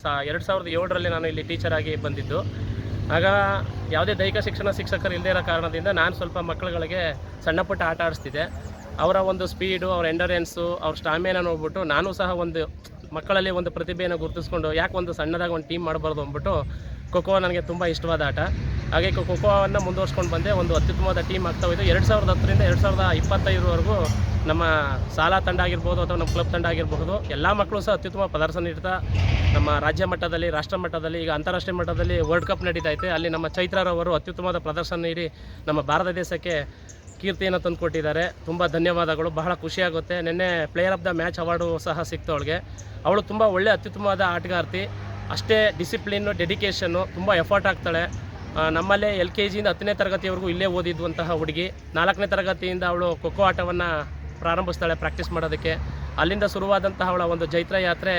2007ರಲ್ಲಿ ನಾನು ಇಲ್ಲಿ ಟೀಚರ್ ಆಗಿ ಬಂದಿದ್ದು. ಆಗ ಯಾವುದೇ ದೈಹಿಕ ಶಿಕ್ಷಕರು ಇಲ್ಲದೇ ಇರೋ ಕಾರಣದಿಂದ ನಾನು ಸ್ವಲ್ಪ ಮಕ್ಕಳುಗಳಿಗೆ ಸಣ್ಣ ಪುಟ್ಟ ಆಟ ಆಡಿಸ್ತಿದ್ದೆ. ಅವರ ಒಂದು ಸ್ಪೀಡು, ಅವರ ಎಂಡರೆನ್ಸು, ಅವ್ರ ಸ್ಟಾಮಿನಾ ನೋಡ್ಬಿಟ್ಟು ನಾನು ಸಹ ಒಂದು ಮಕ್ಕಳಲ್ಲಿ ಒಂದು ಪ್ರತಿಭೆಯನ್ನು ಗುರುತಿಸ್ಕೊಂಡು ಯಾಕೆ ಒಂದು ಸಣ್ಣದಾಗಿ ಒಂದು ಟೀಮ್ ಮಾಡಬಾರ್ದು ಅಂದ್ಬಿಟ್ಟು ಖೋಖೋ ನನಗೆ ತುಂಬ ಇಷ್ಟವಾದ ಆಟ. ಹಾಗೆ ಖೋಖೋವನ್ನು ಮುಂದುವರ್ಸ್ಕೊಂಡು ಬಂದೆ. ಒಂದು ಅತ್ಯುತ್ತಮವಾದ ಟೀಮ್ ಆಗ್ತಾ ಹೋಯಿತು. 2010ರಿಂದ 2025ವರೆಗೂ ನಮ್ಮ ಶಾಲಾ ತಂಡ ಆಗಿರ್ಬೋದು ಅಥವಾ ನಮ್ಮ ಕ್ಲಬ್ ತಂಡ ಆಗಿರಬಹುದು, ಎಲ್ಲ ಮಕ್ಕಳು ಸಹ ಅತ್ಯುತ್ತಮ ಪ್ರದರ್ಶನ ನೀಡ್ತಾ ನಮ್ಮ ರಾಜ್ಯ ಮಟ್ಟದಲ್ಲಿ, ರಾಷ್ಟ್ರ ಮಟ್ಟದಲ್ಲಿ, ಈಗ ಅಂತಾರಾಷ್ಟ್ರೀಯ ಮಟ್ಟದಲ್ಲಿ ವರ್ಲ್ಡ್ ಕಪ್ ನಡೀತೈತೆ. ಅಲ್ಲಿ ನಮ್ಮ ಚೈತ್ರರವರು ಅತ್ಯುತ್ತಮವಾದ ಪ್ರದರ್ಶನ ನೀಡಿ ನಮ್ಮ ಭಾರತ ದೇಶಕ್ಕೆ ಕೀರ್ತಿಯನ್ನು ತಂದುಕೊಟ್ಟಿದ್ದಾರೆ. ತುಂಬ ಧನ್ಯವಾದಗಳು. ಬಹಳ ಖುಷಿಯಾಗುತ್ತೆ. ನಿನ್ನೆ player of the match award ಸಹ ಸಿಕ್ತು ಅವಳಿಗೆ. ಅವಳು ತುಂಬ ಒಳ್ಳೆ ಅತ್ಯುತ್ತಮವಾದ ಆಟಗಾರ್ತಿ. ಅಷ್ಟೇ ಡಿಸಿಪ್ಲಿನ್ನು, ಡೆಡಿಕೇಷನ್ನು, ತುಂಬ ಎಫರ್ಟ್ ಆಗ್ತಾಳೆ. ನಮ್ಮಲ್ಲೇ LKGಯಿಂದ 10ನೇ ತರಗತಿವರೆಗೂ ಇಲ್ಲೇ ಓದಿದ್ದಂತಹ ಹುಡುಗಿ. 4ನೇ ತರಗತಿಯಿಂದ ಅವಳು ಖೋಖೋ ಆಟವನ್ನು ಪ್ರಾರಂಭಿಸ್ತಾಳೆ ಪ್ರಾಕ್ಟೀಸ್ ಮಾಡೋದಕ್ಕೆ. ಅಲ್ಲಿಂದ ಶುರುವಾದಂತಹ ಅವಳ ಒಂದು ಜೈತ್ರ ಯಾತ್ರೆ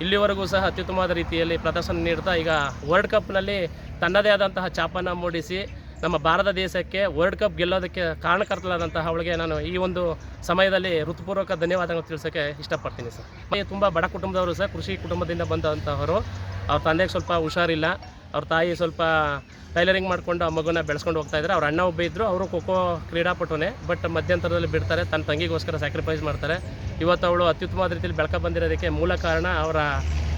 ಇಲ್ಲಿವರೆಗೂ ಸಹ ಅತ್ಯುತ್ತಮವಾದ ರೀತಿಯಲ್ಲಿ ಪ್ರದರ್ಶನ ನೀಡ್ತಾ ಈಗ ವರ್ಲ್ಡ್ ಕಪ್ನಲ್ಲಿ ತನ್ನದೇ ಆದಂತಹ ಛಾಪನ್ನು ಮೂಡಿಸಿ ನಮ್ಮ ಭಾರತ ದೇಶಕ್ಕೆ ವರ್ಲ್ಡ್ ಕಪ್ ಗೆಲ್ಲೋದಕ್ಕೆ ಕಾರಣಕರ್ತರಾದಂತಹ ಅವಳಿಗೆ ನಾನು ಈ ಒಂದು ಸಮಯದಲ್ಲಿ ಹೃತ್ಪೂರ್ವಕ ಧನ್ಯವಾದಗಳು ತಿಳಿಸೋಕ್ಕೆ ಇಷ್ಟಪಡ್ತೀನಿ ಸರ್. ತುಂಬ ಬಡ ಕುಟುಂಬದವರು ಸರ್, ಕೃಷಿ ಕುಟುಂಬದಿಂದ ಬಂದಂತಹವರು. ಅವ್ರ ತಂದೆಗೆ ಸ್ವಲ್ಪ ಹುಷಾರಿಲ್ಲ. ಅವ್ರ ತಾಯಿ ಸ್ವಲ್ಪ ಟೈಲರಿಂಗ್ ಮಾಡಿಕೊಂಡು ಆ ಮಗುನ ಬೆಳೆಸ್ಕೊಂಡು ಹೋಗ್ತಾಯಿದ್ದಾರೆ. ಅವ್ರ ಅಣ್ಣ ಒಬ್ಬ ಇದ್ದರು, ಅವರು ಖೋಖೋ ಕ್ರೀಡಾಪಟುನೇ. ಬಟ್ ಮಧ್ಯಂತರದಲ್ಲಿ ಬಿಡ್ತಾರೆ, ತನ್ನ ತಂಗಿಗೋಸ್ಕರ ಸ್ಯಾಕ್ರಿಫೈಸ್ ಮಾಡ್ತಾರೆ. ಇವತ್ತು ಅವಳು ಅತ್ಯುತ್ತಮವಾದ ರೀತಿಯಲ್ಲಿ ಬೆಳಕ ಬಂದಿರೋದಕ್ಕೆ ಮೂಲ ಕಾರಣ ಅವರ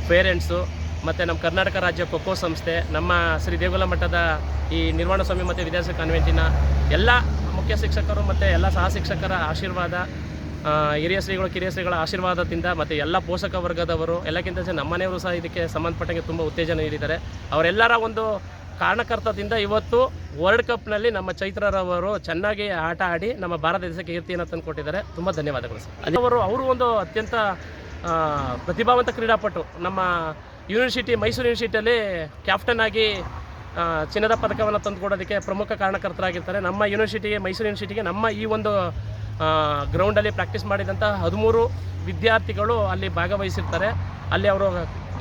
ಪೇರೆಂಟ್ಸು ಮತ್ತು ನಮ್ಮ ಕರ್ನಾಟಕ ರಾಜ್ಯ ಖೋಖೋ ಸಂಸ್ಥೆ, ನಮ್ಮ ಶ್ರೀ ದೇಗುಲ ಮಠದ ಈ ನಿರ್ವಾಣ ಸ್ವಾಮಿ ಮತ್ತು ವಿದ್ಯಾರ್ಥಿ ಕಾನ್ವೆಂಟಿನ ಎಲ್ಲ ಮುಖ್ಯ ಶಿಕ್ಷಕರು ಮತ್ತು ಎಲ್ಲ ಸಹ ಶಿಕ್ಷಕರ ಆಶೀರ್ವಾದ, ಹಿರಿಯ ಶ್ರೀಗಳು, ಕಿರಿಯ ಶ್ರೀಗಳ ಆಶೀರ್ವಾದದಿಂದ ಮತ್ತು ಎಲ್ಲ ಪೋಷಕ ವರ್ಗದವರು, ಎಲ್ಲಕ್ಕಿಂತ ನಮ್ಮನೆಯವರು ಸಹ ಇದಕ್ಕೆ ಸಂಬಂಧಪಟ್ಟಂಗೆ ತುಂಬ ಉತ್ತೇಜನ ನೀಡಿದ್ದಾರೆ. ಅವರೆಲ್ಲರ ಒಂದು ಕಾರಣಕರ್ತದಿಂದ ಇವತ್ತು ವರ್ಲ್ಡ್ ಕಪ್ನಲ್ಲಿ ನಮ್ಮ ಚೈತ್ರರವರು ಚೆನ್ನಾಗಿ ಆಟ ಆಡಿ ನಮ್ಮ ಭಾರತ ದೇಶಕ್ಕೆ ಕೀರ್ತಿಯನ್ನು ತಂದುಕೊಟ್ಟಿದ್ದಾರೆ. ತುಂಬ ಧನ್ಯವಾದಗಳು ಸರ್. ಅವರು ಒಂದು ಅತ್ಯಂತ ಪ್ರತಿಭಾವಂತ ಕ್ರೀಡಾಪಟು. ನಮ್ಮ ಯೂನಿವರ್ಸಿಟಿ, ಮೈಸೂರು ಯೂನಿವರ್ಸಿಟಿಯಲ್ಲಿ ಕ್ಯಾಪ್ಟನ್ ಆಗಿ ಚಿನ್ನದ ಪದಕವನ್ನು ತಂದುಕೊಡೋದಕ್ಕೆ ಪ್ರಮುಖ ಕಾರಣಕರ್ತರಾಗಿರ್ತಾರೆ. ನಮ್ಮ ಯೂನಿವರ್ಸಿಟಿಗೆ, ಮೈಸೂರು ಯೂನಿವರ್ಸಿಟಿಗೆ ನಮ್ಮ ಈ ಒಂದು ಗ್ರೌಂಡಲ್ಲಿ ಪ್ರಾಕ್ಟೀಸ್ ಮಾಡಿದಂಥ 13 ವಿದ್ಯಾರ್ಥಿಗಳು ಅಲ್ಲಿ ಭಾಗವಹಿಸಿರ್ತಾರೆ. ಅಲ್ಲಿ ಅವರು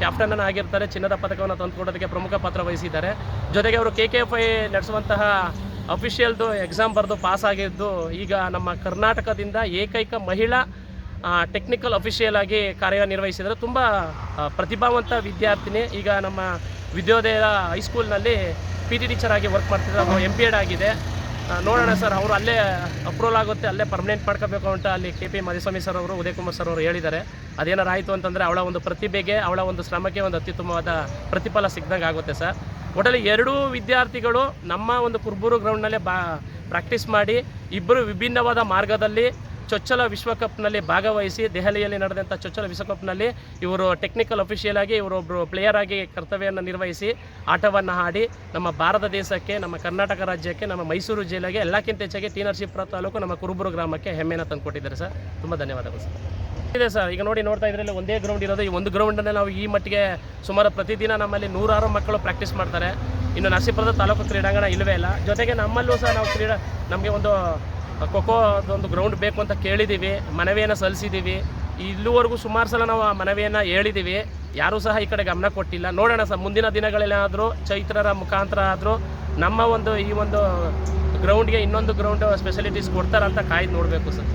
ಕ್ಯಾಪ್ಟನನ್ನು ಆಗಿರ್ತಾರೆ. ಚಿನ್ನದ ಪದಕವನ್ನು ತಂದುಕೊಡೋದಕ್ಕೆ ಪ್ರಮುಖ ಪಾತ್ರ ವಹಿಸಿದ್ದಾರೆ. ಜೊತೆಗೆ ಅವರು KKFI ನಡೆಸುವಂತಹ ಅಫಿಷಿಯಲ್ದು ಎಕ್ಸಾಮ್ ಬರೆದು ಪಾಸ್ ಆಗಿದ್ದು ಈಗ ನಮ್ಮ ಕರ್ನಾಟಕದಿಂದ ಏಕೈಕ ಮಹಿಳಾ ಟೆಕ್ನಿಕಲ್ ಅಫಿಷಿಯಲ್ ಆಗಿ ಕಾರ್ಯನಿರ್ವಹಿಸಿದರೆ. ತುಂಬ ಪ್ರತಿಭಾವಂತ ವಿದ್ಯಾರ್ಥಿನಿ. ಈಗ ನಮ್ಮ ವಿದ್ಯೋದಯ ಹೈಸ್ಕೂಲ್ನಲ್ಲಿ PT ಟೀಚರ್ ಆಗಿ ವರ್ಕ್ ಮಾಡ್ತಿದ್ದಾರೆ. ಅವರು MPEd ಆಗಿದೆ. ನೋಡೋಣ ಸರ್, ಅವರು ಅಲ್ಲೇ ಅಪ್ರೂವಲ್ ಆಗುತ್ತೆ, ಅಲ್ಲೇ ಪರ್ಮನೆಂಟ್ ಮಾಡ್ಕೋಬೇಕು ಅಂತ ಅಲ್ಲಿ KP ಮಾಧುಸ್ವಾಮಿ ಸರ್ ಅವರು, ಉದಯ್ ಕುಮಾರ್ ಸರ್ ಅವರು ಹೇಳಿದ್ದಾರೆ. ಅದೇನಾರು ಆಯಿತು ಅಂತಂದರೆ ಅವಳ ಒಂದು ಪ್ರತಿಭೆಗೆ, ಅವಳ ಒಂದು ಶ್ರಮಕ್ಕೆ ಒಂದು ಅತ್ಯುತ್ತಮವಾದ ಪ್ರತಿಫಲ ಸಿಕ್ಕಿದಂಗೆ ಆಗುತ್ತೆ ಸರ್. ಒಟ್ಟಲ್ಲಿ 2 ವಿದ್ಯಾರ್ಥಿಗಳು ನಮ್ಮ ಒಂದು ಕುರ್ಬೂರು ಗ್ರೌಂಡ್ನಲ್ಲೇ ಪ್ರಾಕ್ಟೀಸ್ ಮಾಡಿ ಇಬ್ಬರು ವಿಭಿನ್ನವಾದ ಮಾರ್ಗದಲ್ಲಿ ಚೊಚ್ಚಲ ವಿಶ್ವಕಪ್ನಲ್ಲಿ ಭಾಗವಹಿಸಿ, ದೆಹಲಿಯಲ್ಲಿ ನಡೆದಂಥ ಚೊಚ್ಚಲ ವಿಶ್ವಕಪ್ನಲ್ಲಿ ಇವರು ಟೆಕ್ನಿಕಲ್ ಅಫಿಷಿಯಲ್ ಆಗಿ, ಇವರೊಬ್ಬರು ಪ್ಲೇಯರ್ ಆಗಿ ಕರ್ತವ್ಯವನ್ನು ನಿರ್ವಹಿಸಿ ಆಟವನ್ನು ಆಡಿ ನಮ್ಮ ಭಾರತ ದೇಶಕ್ಕೆ, ನಮ್ಮ ಕರ್ನಾಟಕ ರಾಜ್ಯಕ್ಕೆ, ನಮ್ಮ ಮೈಸೂರು ಜಿಲ್ಲೆಗೆ, ಎಲ್ಲಕ್ಕಿಂತ ಹೆಚ್ಚಾಗಿ ಟಿ ನರಸೀಪುರ ತಾಲೂಕು ನಮ್ಮ ಕುರುಬೂರು ಗ್ರಾಮಕ್ಕೆ ಹೆಮ್ಮೆಯನ್ನು ತಂದುಕೊಟ್ಟಿದ್ದಾರೆ ಸರ್. ತುಂಬ ಧನ್ಯವಾದಗಳು ಸರ್. ಇದೆ ಸರ್, ಈಗ ನೋಡ್ತಾ ಇದ್ರಲ್ಲಿ ಒಂದೇ ಗ್ರೌಂಡ್ ಇರೋದು. ಈ ಒಂದು ಗ್ರೌಂಡನ್ನು ನಾವು ಈ ಮಟ್ಟಿಗೆ ಸುಮಾರು ಪ್ರತಿದಿನ ನಮ್ಮಲ್ಲಿ 106 ಮಕ್ಕಳು ಪ್ರಾಕ್ಟೀಸ್ ಮಾಡ್ತಾರೆ. ಇನ್ನು ನರಸೀಪುರದ ತಾಲೂಕು ಕ್ರೀಡಾಂಗಣ ಇಲ್ಲವೇ ಇಲ್ಲ. ಜೊತೆಗೆ ನಮ್ಮಲ್ಲೂ ಸಹ ನಾವು ನಮಗೆ ಒಂದು ಖೋಖೋದೊಂದು ಗ್ರೌಂಡ್ ಬೇಕು ಅಂತ ಕೇಳಿದ್ದೀವಿ, ಮನವಿಯನ್ನು ಸಲ್ಲಿಸಿದ್ದೀವಿ. ಇಲ್ಲಿವರೆಗೂ ಸುಮಾರು ಸಲ ನಾವು ಆ ಮನವಿಯನ್ನು ಹೇಳಿದ್ದೀವಿ. ಯಾರೂ ಸಹ ಈ ಕಡೆ ಗಮನ ಕೊಟ್ಟಿಲ್ಲ. ನೋಡೋಣ ಸರ್, ಮುಂದಿನ ದಿನಗಳಲ್ಲೇನಾದರೂ ಚೈತ್ರರ ಮುಖಾಂತರ ಆದರೂ ನಮ್ಮ ಒಂದು ಈ ಒಂದು ಗ್ರೌಂಡ್ಗೆ ಇನ್ನೊಂದು ಗ್ರೌಂಡ್ ಸ್ಪೆಷಾಲಿಟೀಸ್ ಕೊಡ್ತಾರಂತ ಕಾಯ್ದು ನೋಡಬೇಕು ಸರ್.